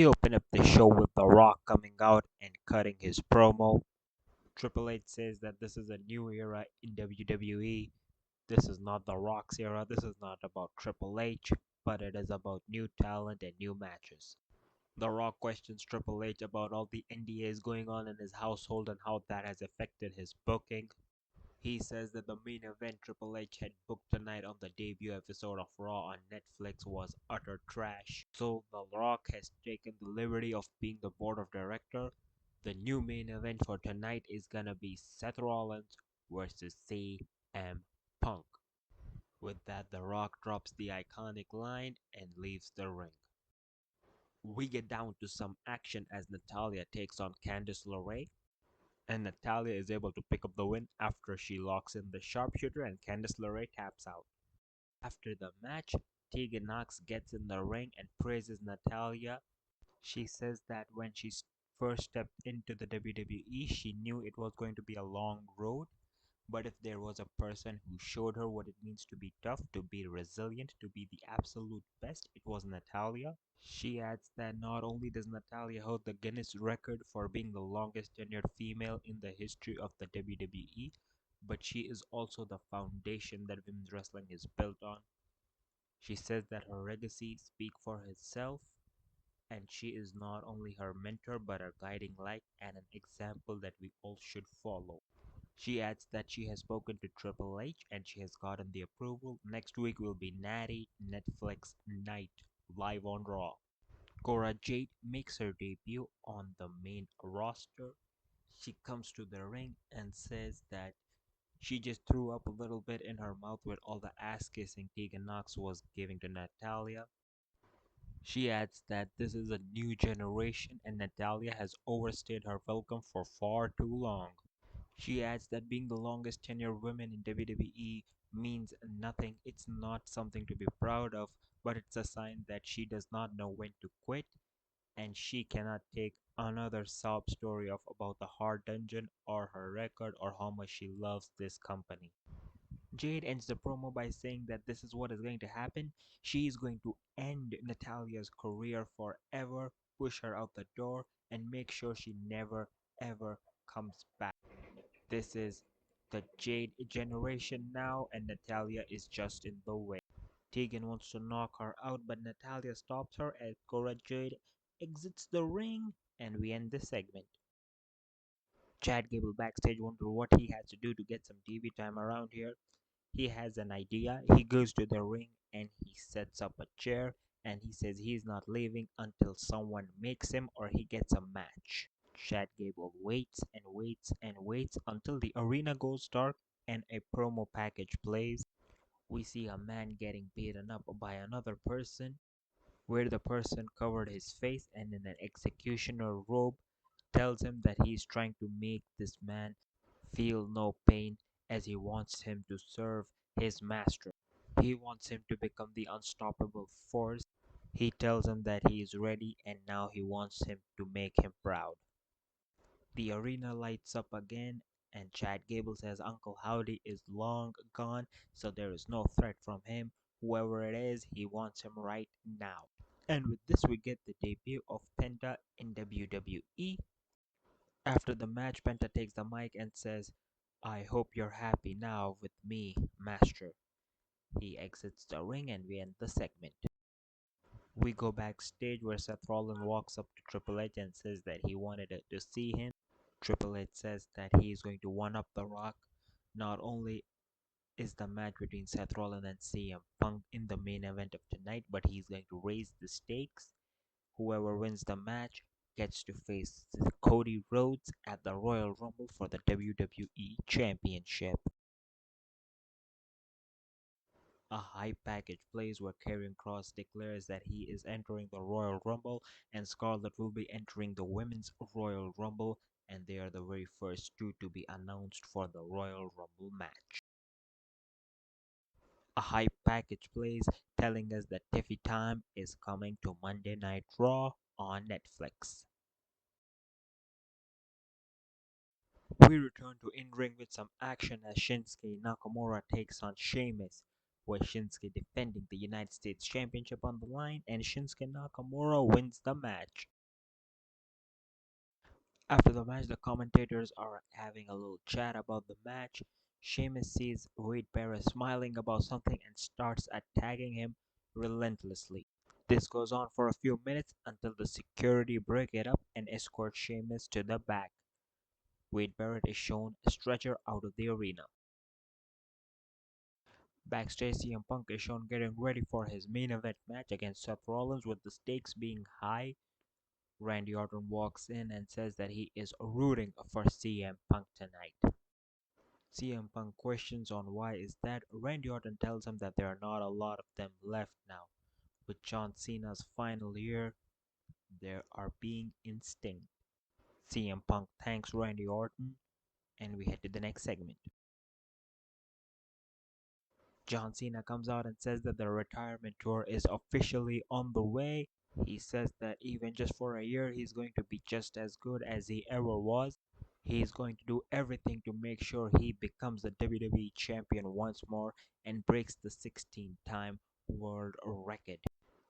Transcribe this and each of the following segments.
We open up the show with The Rock coming out and cutting his promo. Triple H says that this is a new era in WWE. This is not The Rock's era. This is not about Triple H, but it is about new talent and new matches. The Rock questions Triple H about all the NDAs going on in his household and how that has affected his booking. He says that the main event Triple H had booked tonight on the debut episode of Raw on Netflix was utter trash. So The Rock has taken the liberty of being the board of director. The new main event for tonight is gonna be Seth Rollins versus CM Punk. With that, The Rock drops the iconic line and leaves the ring. We get down to some action as Natalya takes on Candice LeRae, and Natalya is able to pick up the win after she locks in the sharpshooter and Candice LeRae taps out. After the match, Tegan Knox gets in the ring and praises Natalya. She says that when she first stepped into the WWE, she knew it was going to be a long road, but if there was a person who showed her what it means to be tough, to be resilient, to be the absolute best, it was Natalya. She adds that not only does Natalya hold the Guinness record for being the longest tenured female in the history of the WWE, but she is also the foundation that women's wrestling is built on. She says that her legacy speaks for itself, and she is not only her mentor but a guiding light and an example that we all should follow. She adds that she has spoken to Triple H and she has gotten the approval. Next week will be Natty Netflix Night live on Raw. Cora Jade makes her debut on the main roster. She comes to the ring and says that she just threw up a little bit in her mouth with all the ass kissing Tegan Knox was giving to Natalya. She adds that this is a new generation and Natalya has overstayed her welcome for far too long. She adds that being the longest tenured woman in WWE means nothing. It's not something to be proud of, but it's a sign that she does not know when to quit and she cannot take another sob story of about the hard dungeon or her record or how much she loves this company. Jade ends the promo by saying that this is what is going to happen. She is going to end Natalya's career forever, push her out the door, and make sure she never ever comes back. This is the Jade generation now, and Natalya is just in the way. Tegan wants to knock her out, but Natalya stops her as Cora Jade exits the ring, and we end this segment. Chad Gable backstage wonders what he has to do to get some TV time around here. He has an idea. He goes to the ring and he sets up a chair and he says he's not leaving until someone makes him or he gets a match. Chad Gable waits and waits and waits until the arena goes dark and a promo package plays. We see a man getting beaten up by another person, where the person covered his face and in an executioner robe tells him that he's trying to make this man feel no pain as he wants him to serve his master. He wants him to become the unstoppable force. He tells him that he is ready and now he wants him to make him proud. The arena lights up again and Chad Gable says Uncle Howdy is long gone, so there is no threat from him. Whoever it is, he wants him right now. And with this, we get the debut of Penta in WWE. After the match, Penta takes the mic and says, I hope you're happy now with me, Master. He exits the ring and we end the segment. We go backstage where Seth Rollins walks up to Triple H and says that he wanted to see him. Triple H says that he is going to one-up The Rock. Not only is the match between Seth Rollins and CM Punk in the main event of tonight, but he's going to raise the stakes. Whoever wins the match gets to face Cody Rhodes at the Royal Rumble for the WWE Championship. A hype package plays where Karrion Kross declares that he is entering the Royal Rumble and Scarlett will be entering the Women's Royal Rumble, and they are the very first two to be announced for the Royal Rumble match. A hype package plays telling us that Tiffy time is coming to Monday Night Raw on Netflix. We return to in-ring with some action as Shinsuke Nakamura takes on Sheamus, with Shinsuke defending the United States Championship on the line and Shinsuke Nakamura wins the match. After the match, the commentators are having a little chat about the match. Sheamus sees Wade Barrett smiling about something and starts attacking him relentlessly. This goes on for a few minutes until the security break it up and escort Sheamus to the back. Wade Barrett is shown a stretcher out of the arena. Backstage, CM Punk is shown getting ready for his main event match against Seth Rollins with the stakes being high. Randy Orton walks in and says that he is rooting for CM Punk tonight. CM Punk questions on why is that. Randy Orton tells him that there are not a lot of them left now. With John Cena's final year, they are being instinct. CM Punk thanks Randy Orton, and we head to the next segment. John Cena comes out and says that the retirement tour is officially on the way. He says that even just for a year, he's going to be just as good as he ever was. He's going to do everything to make sure he becomes the WWE champion once more and breaks the 16-time world record.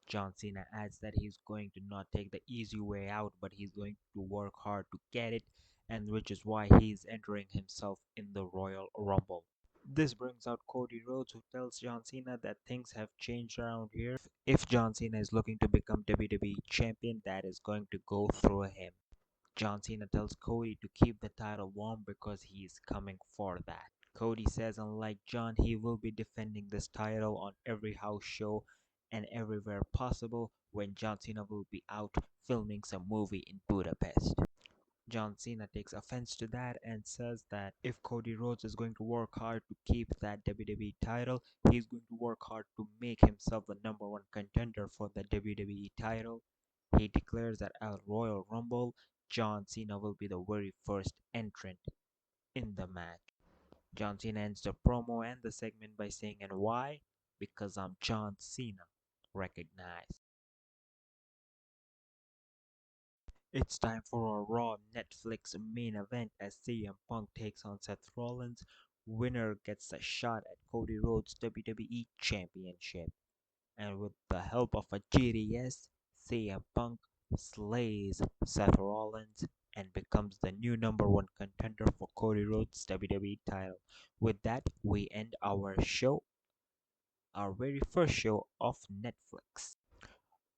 John Cena adds that he's going to not take the easy way out, but he's going to work hard to get it, and which is why he's entering himself in the Royal Rumble. This brings out Cody Rhodes, who tells John Cena that things have changed around here. If John Cena is looking to become WWE champion, that is going to go through him. John Cena tells Cody to keep the title warm because he is coming for that. Cody says unlike John, he will be defending this title on every house show and everywhere possible when John Cena will be out filming some movie in Budapest. John Cena takes offense to that and says that if Cody Rhodes is going to work hard to keep that WWE title, he's going to work hard to make himself the number one contender for the WWE title. He declares that at Royal Rumble, John Cena will be the very first entrant in the match. John Cena ends the promo and the segment by saying, "And why? Because I'm John Cena. Recognize." It's time for a Raw Netflix main event as CM Punk takes on Seth Rollins. Winner gets a shot at Cody Rhodes' WWE Championship. And with the help of a GDS, CM Punk slays Seth Rollins and becomes the new number one contender for Cody Rhodes' WWE title. With that, we end our show, our very first show of Netflix.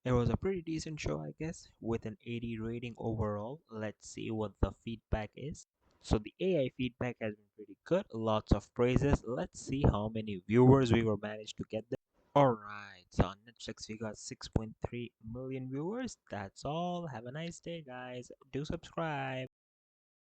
It was a pretty decent show, I guess, with an 80 rating overall. Let's see what the feedback is. So the AI feedback has been pretty good, lots of praises. Let's see how many viewers we were managed to get there. Alright, so on Netflix we got 6.3 million viewers. That's all. Have a nice day, guys. Do subscribe.